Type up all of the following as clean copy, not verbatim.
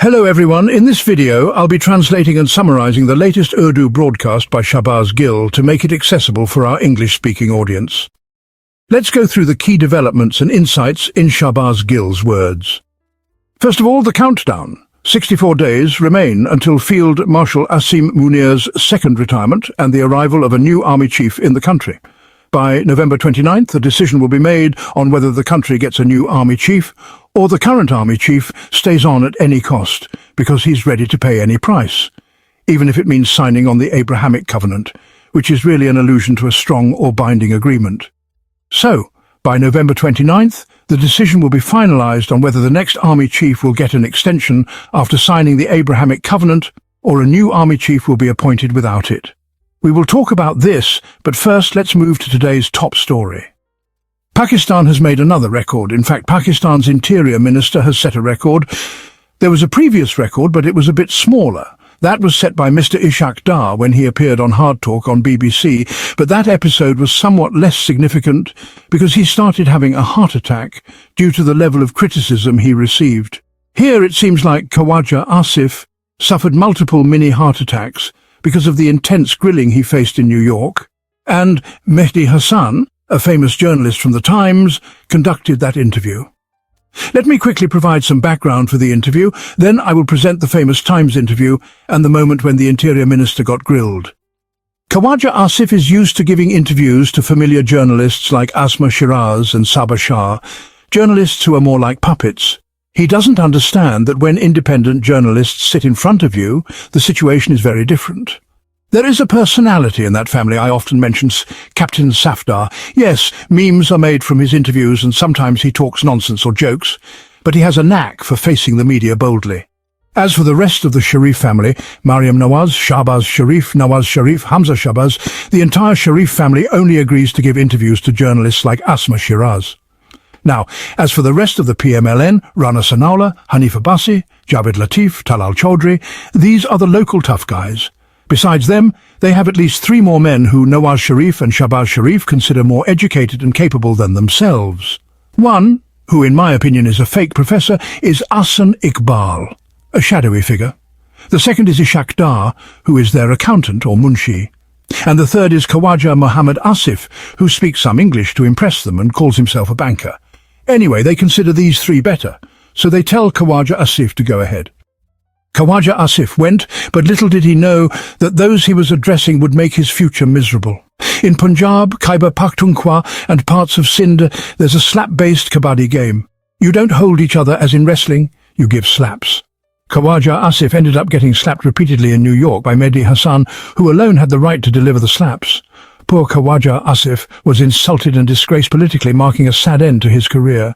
Hello everyone, in this video I'll be translating and summarizing the latest Urdu broadcast by Shahbaz Gill to make it accessible for our English-speaking audience. Let's go through the key developments and insights in Shahbaz Gill's words. First of all, the countdown. 64 days remain until Field Marshal Asim Munir's second retirement and the arrival of a new army chief in the country. By November 29th, a decision will be made on whether the country gets a new army chief or the current army chief stays on at any cost because he's ready to pay any price, even if it means signing on the Abrahamic Covenant, which is really an allusion to a strong or binding agreement. So, by November 29th, the decision will be finalized on whether the next army chief will get an extension after signing the Abrahamic Covenant or a new army chief will be appointed without it. We will talk about this, but first let's move to today's top story. Pakistan has made another record. In fact, Pakistan's Interior Minister has set a record. There was a previous record, but it was a bit smaller. That was set by Mr. Ishaq Dar when he appeared on Hard Talk on BBC, but that episode was somewhat less significant because he started having a heart attack due to the level of criticism he received. Here it seems like Khawaja Asif suffered multiple mini heart attacks because of the intense grilling he faced in New York, and Mehdi Hasan, a famous journalist from The Times, conducted that interview. Let me quickly provide some background for the interview, then I will present the famous Times interview and the moment when the Interior Minister got grilled. Khawaja Asif is used to giving interviews to familiar journalists like Asma Shiraz and Sabah Shah, journalists who are more like puppets. He doesn't understand that when independent journalists sit in front of you, the situation is very different. There is a personality in that family. I often mention Captain Safdar. Yes, memes are made from his interviews and sometimes he talks nonsense or jokes, but he has a knack for facing the media boldly. As for the rest of the Sharif family, Mariam Nawaz, Shahbaz Sharif, Nawaz Sharif, Hamza Shahbaz, the entire Sharif family only agrees to give interviews to journalists like Asma Shiraz. Now, as for the rest of the PMLN, Rana Sanaullah, Hanifa Basi, Javed Latif, Talal Chaudhry, these are the local tough guys. Besides them, they have at least 3 more men who Nawaz Sharif and Shahbaz Sharif consider more educated and capable than themselves. One, who in my opinion is a fake professor, is Ahsan Iqbal, a shadowy figure. The second is Ishaq Dar, who is their accountant or munshi. And the third is Khawaja Muhammad Asif, who speaks some English to impress them and calls himself a banker. Anyway, they consider these 3 better, so they tell Khawaja Asif to go ahead. Khawaja Asif went, but little did he know that those he was addressing would make his future miserable. In Punjab, Khyber Pakhtunkhwa and parts of Sindh, there's a slap-based kabaddi game. You don't hold each other as in wrestling, you give slaps. Khawaja Asif ended up getting slapped repeatedly in New York by Mehdi Hasan, who alone had the right to deliver the slaps. Poor Khawaja Asif was insulted and disgraced politically, marking a sad end to his career.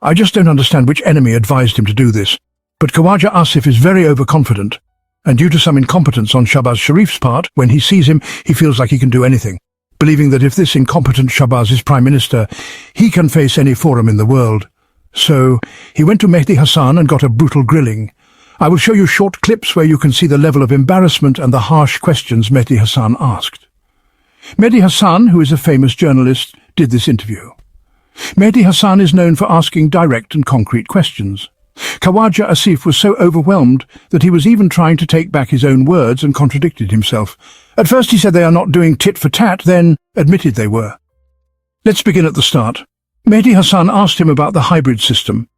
I just don't understand which enemy advised him to do this. But Khawaja Asif is very overconfident, and due to some incompetence on Shahbaz Sharif's part, when he sees him, he feels like he can do anything, believing that if this incompetent Shahbaz is Prime Minister, he can face any forum in the world. So, he went to Mehdi Hasan and got a brutal grilling. I will show you short clips where you can see the level of embarrassment and the harsh questions Mehdi Hasan asked. Mehdi Hasan, who is a famous journalist, did this interview. Mehdi Hasan is known for asking direct and concrete questions. Khawaja Asif was so overwhelmed that he was even trying to take back his own words and contradicted himself. At first he said they are not doing tit for tat, then admitted they were. Let's begin at the start. Mehdi Hasan asked him about the hybrid system.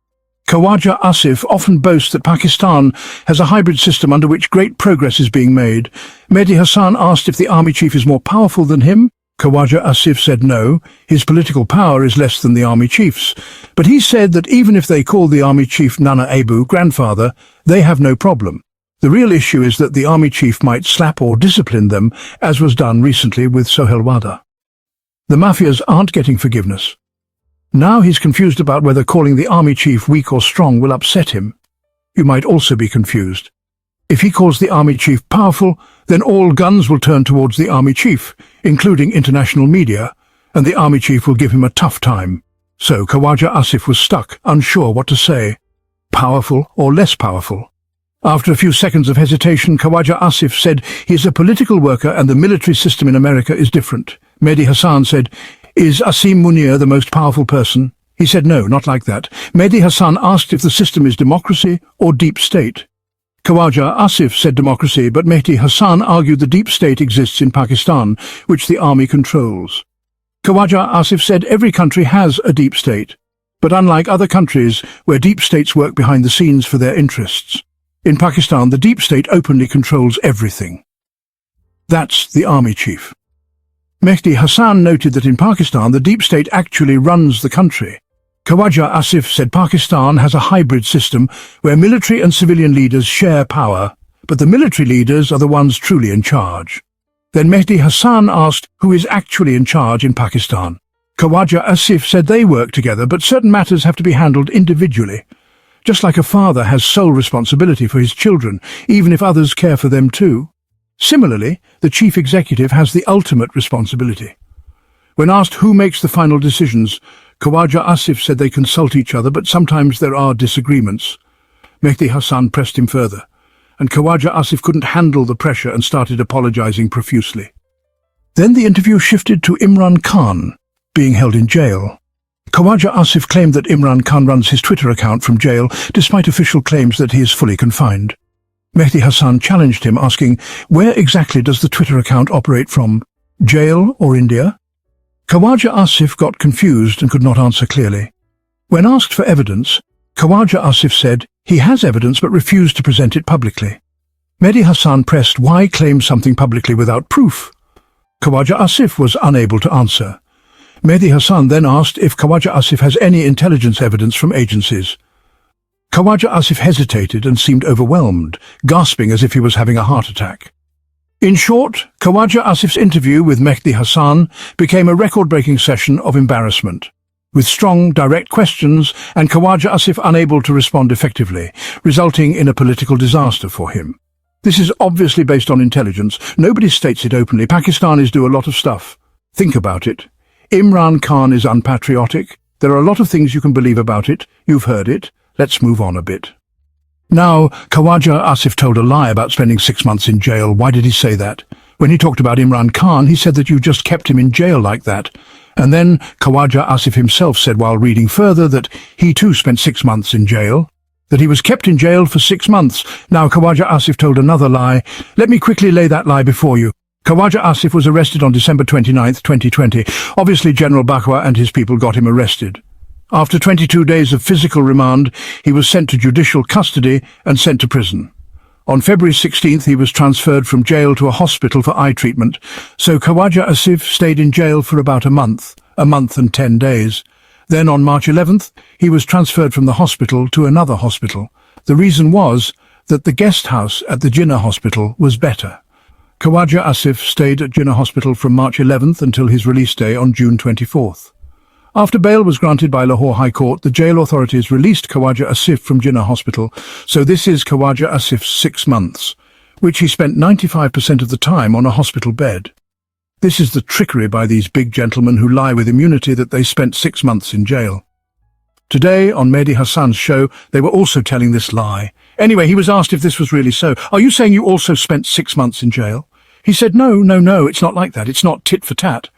Khawaja Asif often boasts that Pakistan has a hybrid system under which great progress is being made. Mehdi Hasan asked if the army chief is more powerful than him. Khawaja Asif said no, his political power is less than the army chief's. But he said that even if they call the army chief Nana Abu, grandfather, they have no problem. The real issue is that the army chief might slap or discipline them, as was done recently with Sohail Wada. The mafias aren't getting forgiveness. Now he's confused about whether calling the army chief weak or strong will upset him. You might also be confused. If he calls the army chief powerful, then all guns will turn towards the army chief, including international media, and the army chief will give him a tough time. So Khawaja Asif was stuck, unsure what to say. Powerful or less powerful? After a few seconds of hesitation, Khawaja Asif said he is a political worker and the military system in America is different. Mehdi Hasan said, "Is Asim Munir the most powerful person?" He said no, not like that. Mehdi Hasan asked if the system is democracy or deep state. Khawaja Asif said democracy, but Mehdi Hassan argued the deep state exists in Pakistan, which the army controls. Khawaja Asif said every country has a deep state, but unlike other countries where deep states work behind the scenes for their interests, in Pakistan the deep state openly controls everything. That's the army chief. Mehdi Hassan noted that in Pakistan the deep state actually runs the country. Khawaja Asif said Pakistan has a hybrid system where military and civilian leaders share power, but the military leaders are the ones truly in charge. Then Mehdi Hassan asked who is actually in charge in Pakistan. Khawaja Asif said they work together, but certain matters have to be handled individually. Just like a father has sole responsibility for his children, even if others care for them too. Similarly, the chief executive has the ultimate responsibility. When asked who makes the final decisions, Khawaja Asif said they consult each other, but sometimes there are disagreements. Mehdi Hassan pressed him further, and Khawaja Asif couldn't handle the pressure and started apologizing profusely. Then the interview shifted to Imran Khan, being held in jail. Khawaja Asif claimed that Imran Khan runs his Twitter account from jail, despite official claims that he is fully confined. Mehdi Hassan challenged him, asking, where exactly does the Twitter account operate from? Jail or India? Khawaja Asif got confused and could not answer clearly. When asked for evidence, Khawaja Asif said he has evidence but refused to present it publicly. Mehdi Hassan pressed why claim something publicly without proof. Khawaja Asif was unable to answer. Mehdi Hassan then asked if Khawaja Asif has any intelligence evidence from agencies. Khawaja Asif hesitated and seemed overwhelmed, gasping as if he was having a heart attack. In short, Khawaja Asif's interview with Mehdi Hassan became a record-breaking session of embarrassment, with strong, direct questions and Khawaja Asif unable to respond effectively, resulting in a political disaster for him. This is obviously based on intelligence. Nobody states it openly. Pakistanis do a lot of stuff. Think about it. Imran Khan is unpatriotic. There are a lot of things you can believe about it. You've heard it. Let's move on a bit. Now, Khawaja Asif told a lie about spending 6 months in jail. Why did he say that? When he talked about Imran Khan, he said that you just kept him in jail like that. And then Khawaja Asif himself said while reading further that he too spent 6 months in jail, that he was kept in jail for 6 months. Now Khawaja Asif told another lie. Let me quickly lay that lie before you. Khawaja Asif was arrested on December 29, 2020. Obviously General Bakwa and his people got him arrested. After 22 days of physical remand, he was sent to judicial custody and sent to prison. On February 16th, he was transferred from jail to a hospital for eye treatment, so Khawaja Asif stayed in jail for about a month and 10 days. Then on March 11th, he was transferred from the hospital to another hospital. The reason was that the guest house at the Jinnah hospital was better. Khawaja Asif stayed at Jinnah hospital from March 11th until his release day on June 24th. After bail was granted by Lahore High Court, the jail authorities released Khawaja Asif from Jinnah Hospital, so this is Khawaja Asif's 6 months, which he spent 95% of the time on a hospital bed. This is the trickery by these big gentlemen who lie with immunity that they spent 6 months in jail. Today, on Mehdi Hassan's show, they were also telling this lie. Anyway, he was asked if this was really so. Are you saying you also spent 6 months in jail? He said, no, it's not like that. It's not tit for tat.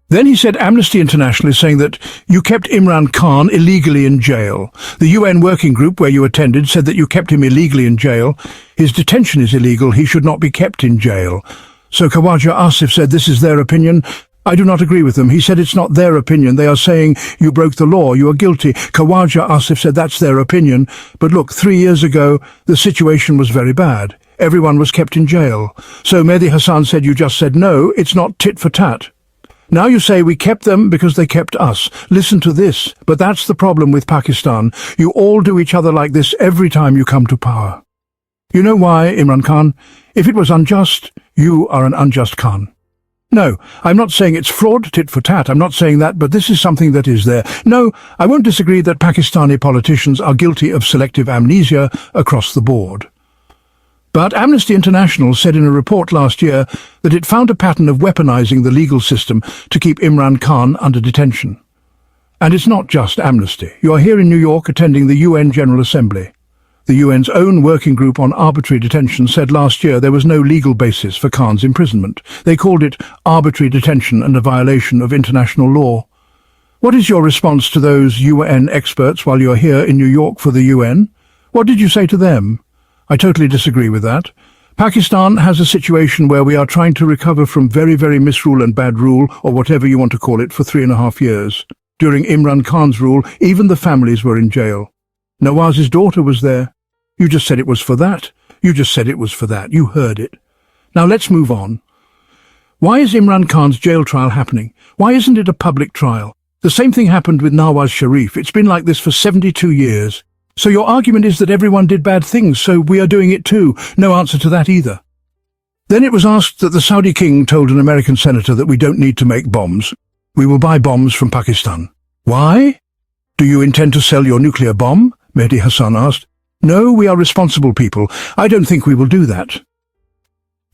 Then he said Amnesty International is saying that you kept Imran Khan illegally in jail. The UN working group where you attended said that you kept him illegally in jail. His detention is illegal. He should not be kept in jail. So Khawaja Asif said this is their opinion. I do not agree with them. He said it's not their opinion. They are saying you broke the law. You are guilty. Khawaja Asif said that's their opinion. But look, 3 years ago, the situation was very bad. Everyone was kept in jail. So Mehdi Hassan said you just said no, it's not tit for tat. Now you say we kept them because they kept us. Listen to this, but that's the problem with Pakistan. You all do each other like this every time you come to power. You know why, Imran Khan? If it was unjust, you are an unjust Khan. No, I'm not saying it's fraud, tit for tat. I'm not saying that, but this is something that is there. No, I won't disagree that Pakistani politicians are guilty of selective amnesia across the board. But Amnesty International said in a report last year that it found a pattern of weaponizing the legal system to keep Imran Khan under detention. And it's not just Amnesty. You are here in New York attending the UN General Assembly. The UN's own working group on arbitrary detention said last year there was no legal basis for Khan's imprisonment. They called it arbitrary detention and a violation of international law. What is your response to those UN experts while you're here in New York for the UN? What did you say to them? I totally disagree with that. Pakistan has a situation where we are trying to recover from very, very misrule and bad rule, or whatever you want to call it, for 3.5 years. During Imran Khan's rule, even the families were in jail. Nawaz's daughter was there. You just said it was for that. You just said it was for that. You heard it. Now let's move on. Why is Imran Khan's jail trial happening? Why isn't it a public trial? The same thing happened with Nawaz Sharif. It's been like this for 72 years. So your argument is that everyone did bad things, so we are doing it too. No answer to that either. Then it was asked that the Saudi king told an American senator that we don't need to make bombs. We will buy bombs from Pakistan. Why? Do you intend to sell your nuclear bomb? Mehdi Hassan asked. No, we are responsible people. I don't think we will do that.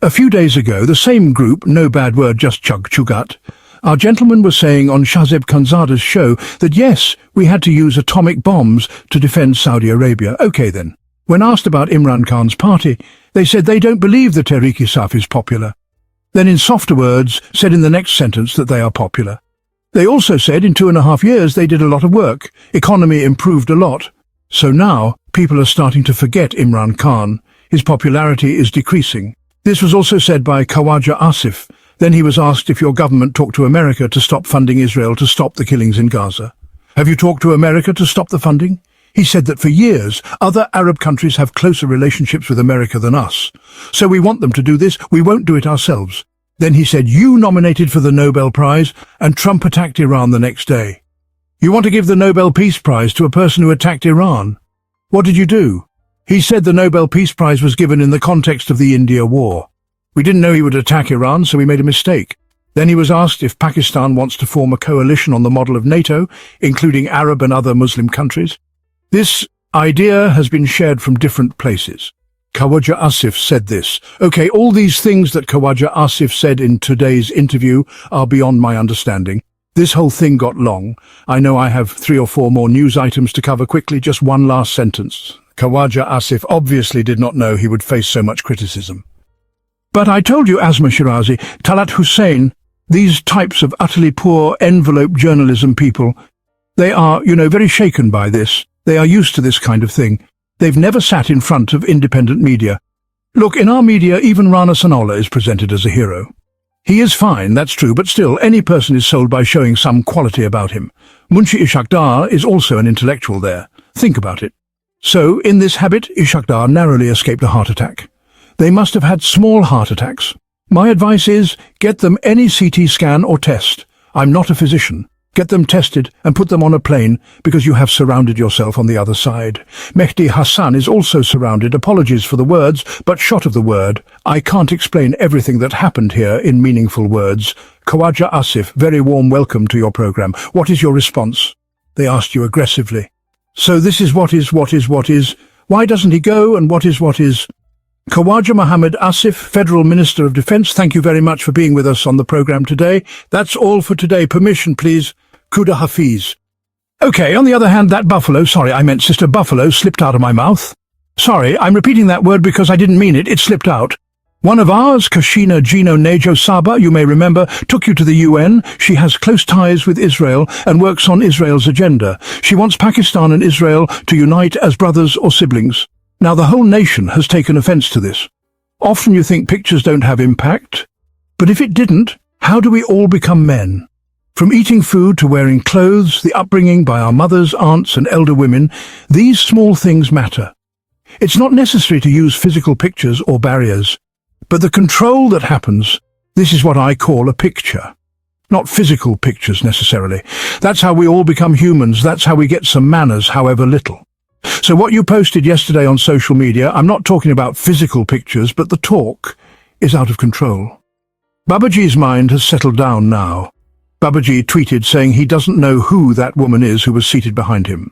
A few days ago, the same group, no bad word, just chug-chugat, our gentleman was saying on Shahzeb Khanzada's show that yes, we had to use atomic bombs to defend Saudi Arabia. Okay then. When asked about Imran Khan's party, they said they don't believe the Tehreek-e-Insaf is popular. Then in softer words, said in the next sentence that they are popular. They also said in 2.5 years they did a lot of work. Economy improved a lot. So now, people are starting to forget Imran Khan. His popularity is decreasing. This was also said by Khawaja Asif. Then he was asked if your government talked to America to stop funding Israel to stop the killings in Gaza. Have you talked to America to stop the funding? He said that for years, other Arab countries have closer relationships with America than us. So we want them to do this, we won't do it ourselves. Then he said you nominated for the Nobel Prize and Trump attacked Iran the next day. You want to give the Nobel Peace Prize to a person who attacked Iran? What did you do? He said the Nobel Peace Prize was given in the context of the India war. We didn't know he would attack Iran, so we made a mistake. Then he was asked if Pakistan wants to form a coalition on the model of NATO, including Arab and other Muslim countries. This idea has been shared from different places. Khawaja Asif said this. Okay, all these things that Khawaja Asif said in today's interview are beyond my understanding. This whole thing got long. I know I have 3 or 4 more news items to cover quickly, just one last sentence. Khawaja Asif obviously did not know he would face so much criticism. But I told you, Asma Shirazi, Talat Hussein, these types of utterly poor envelope journalism people, they are, very shaken by this. They are used to this kind of thing. They've never sat in front of independent media. Look, in our media, even Rana Sanallah is presented as a hero. He is fine, that's true, but still, any person is sold by showing some quality about him. Munshi Ishaq is also an intellectual there. Think about it. So, in this habit, Ishaq narrowly escaped a heart attack. They must have had small heart attacks. My advice is, get them any CT scan or test. I'm not a physician. Get them tested and put them on a plane because you have surrounded yourself on the other side. Mehdi Hassan is also surrounded. Apologies for the words, but short of the word. I can't explain everything that happened here in meaningful words. Khawaja Asif, very warm welcome to your program. What is your response? They asked you aggressively. So this is what is. Why doesn't he go and what is? Khawaja Mohammed Asif, Federal Minister of Defence, thank you very much for being with us on the program today. That's all for today. Permission, please. Kuda Hafiz. Okay, on the other hand, that buffalo, sorry, I meant Sister Buffalo, slipped out of my mouth. Sorry, I'm repeating that word because I didn't mean it. It slipped out. One of ours, Kashina Gino Nejo Saba, you may remember, took you to the UN. She has close ties with Israel and works on Israel's agenda. She wants Pakistan and Israel to unite as brothers or siblings. Now, the whole nation has taken offense to this. Often you think pictures don't have impact. But if it didn't, how do we all become men? From eating food to wearing clothes, the upbringing by our mothers, aunts and elder women, these small things matter. It's not necessary to use physical pictures or barriers. But the control that happens, this is what I call a picture. Not physical pictures necessarily. That's how we all become humans. That's how we get some manners, however little. So what you posted yesterday on social media, I'm not talking about physical pictures, but the talk is out of control. Babaji's mind has settled down now. Babaji tweeted saying he doesn't know who that woman is who was seated behind him.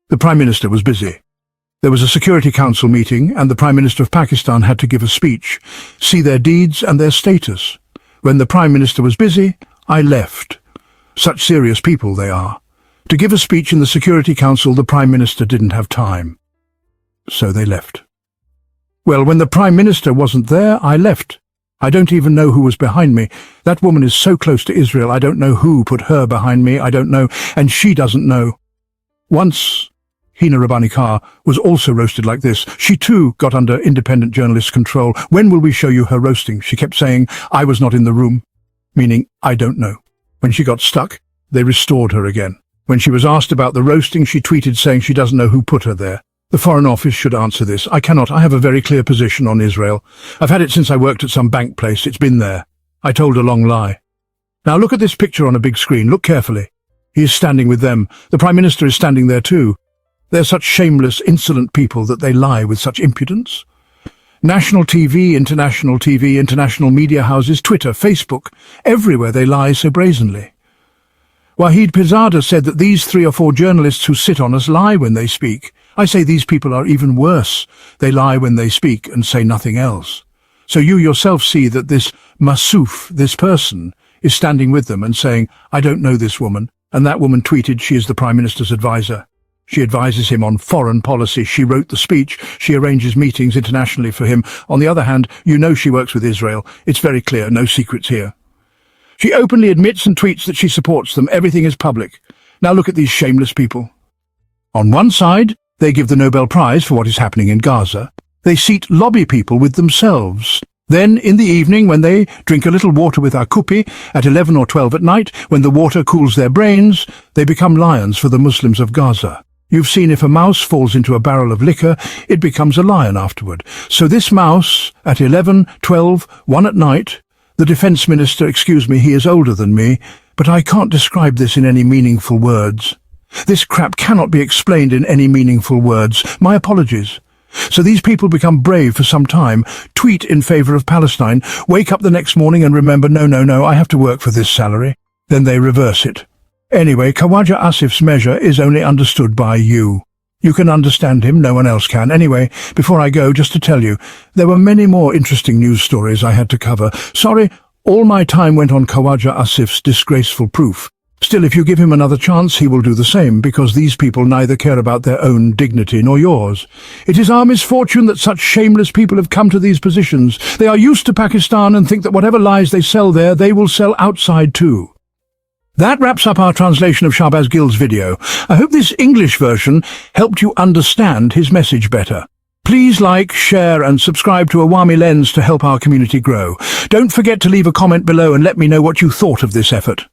The Prime Minister was busy. There was a Security Council meeting and the Prime Minister of Pakistan had to give a speech, see their deeds and their status. When the Prime Minister was busy, I left. Such serious people they are. To give a speech in the Security Council, the Prime Minister didn't have time. So they left. Well, when the Prime Minister wasn't there, I left. I don't even know who was behind me. That woman is so close to Israel, I don't know who put her behind me, I don't know, and she doesn't know. Once Hina Rabbani Khan, was also roasted like this. She too got under independent journalist control. When will we show you her roasting? She kept saying, I was not in the room, meaning I don't know. When she got stuck, they restored her again. When she was asked about the roasting, she tweeted saying she doesn't know who put her there. The Foreign Office should answer this. I cannot. I have a very clear position on Israel. I've had it since I worked at some bank place. It's been there. I told a long lie. Now look at this picture on a big screen. Look carefully. He is standing with them. The Prime Minister is standing there too. They're such shameless, insolent people that they lie with such impudence. National TV, international media houses, Twitter, Facebook, everywhere they lie so brazenly. Waheed Pirzada said that these 3 or 4 journalists who sit on us lie when they speak. I say these people are even worse. They lie when they speak and say nothing else. So you yourself see that this Massouf, this person, is standing with them and saying, I don't know this woman. And that woman tweeted she is the Prime Minister's advisor. She advises him on foreign policy. She wrote the speech. She arranges meetings internationally for him. On the other hand, you know she works with Israel. It's very clear, no secrets here. She openly admits and tweets that she supports them. Everything is public. Now look at these shameless people. On one side, they give the Nobel Prize for what is happening in Gaza. They seat lobby people with themselves. Then, in the evening, when they drink a little water with Akupi, at 11 or 12 at night, when the water cools their brains, they become lions for the Muslims of Gaza. You've seen if a mouse falls into a barrel of liquor, it becomes a lion afterward. So this mouse, at 11, 12, 1 at night, the defense minister, excuse me, he is older than me, but I can't describe this in any meaningful words. This crap cannot be explained in any meaningful words. My apologies. So these people become brave for some time, tweet in favor of Palestine, wake up the next morning and remember, no, I have to work for this salary. Then they reverse it. Anyway, Khawaja Asif's measure is only understood by you. You can understand him, no one else can. Anyway, before I go, just to tell you, there were many more interesting news stories I had to cover. Sorry, all my time went on Khawaja Asif's disgraceful proof. Still, if you give him another chance, he will do the same, because these people neither care about their own dignity nor yours. It is our misfortune that such shameless people have come to these positions. They are used to Pakistan and think that whatever lies they sell there, they will sell outside too. That wraps up our translation of Shahbaz Gill's video. I hope this English version helped you understand his message better. Please like, share and subscribe to Awami Lens to help our community grow. Don't forget to leave a comment below and let me know what you thought of this effort.